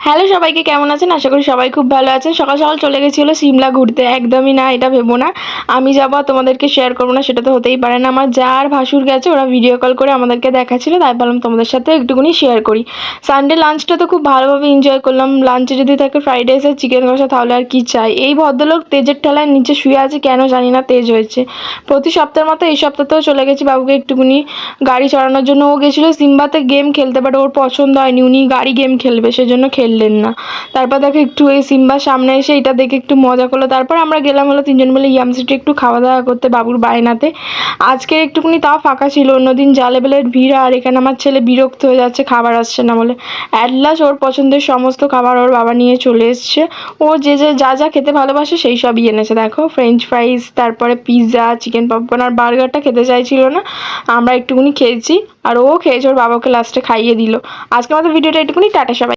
Hello সবাইকে, কেমন আছেন? আশা করি সবাই খুব ভালো আছেন। সকাল সকাল চলে গেছি হলো সিমলা ঘুরতে। একদমই না, এটা ভেবো না আমি যাবো আর তোমাদেরকে শেয়ার করবো না, সেটা তো হতেই পারে না। আমার যা আর ভাসুর গেছে, ওরা ভিডিও কল করে আমাদেরকে দেখাচ্ছিল, তাই ভাবলাম তোমাদের সাথে একটুখানি শেয়ার করি। সানডে লাঞ্চটা তো খুব ভালোভাবে এনজয় করলাম। লাঞ্চে যদি থাকে ফ্রাইড রাইস আর চিকেন কষা, তাহলে আর কি চাই। এই ভদ্রলোক তেজের ঠেলায় নিচে শুয়ে আছে, কেন জানি না তেজ হয়েছে। প্রতি সপ্তাহের মতো এই সপ্তাহতেও চলে গেছি বাবুকে একটুখানি গাড়ি চড়ানোর জন্য। ও গেছিলো সিম্বাতে গেম খেলতে, বাট ওর পছন্দ হয়নি, উনি গাড়ি গেম খেলবে সেজন্য খেললেন না। তারপর দেখো একটু এই সিম্বার সামনে এসে এটা দেখে একটু মজা করলো। তারপর আমরা গেলাম হলো তিনজন মিলে ইয়াম সিটি একটু খাওয়া দাওয়া করতে বাবুর বায়নাতে। আজকে একটুখানি তাও ফাঁকা ছিল, অন্যদিন যা লেভেলের ভিড়। আর এখানে আমার ছেলে বিরক্ত হয়ে যাচ্ছে, খাবার আসছে না বলে। অ্যাট লাস্ট ওর পছন্দের সমস্ত খাবার ওর বাবা নিয়ে চলে এসছে। ও যে যে যা যা খেতে ভালোবাসে সেই সবই এনেছে। দেখো ফ্রেঞ্চ ফ্রাইস, তারপরে পিৎজা, চিকেন পপকর্ন, আর বার্গারটা খেতে চাইছিল না, আমরা একটুখানি খেয়েছি। আর ও খেয়েছে, ওর বাবাকে লাস্টে খাইয়ে দিল। আজকে আমাদের ভিডিওটা একটুখানি, টাটা সবাই।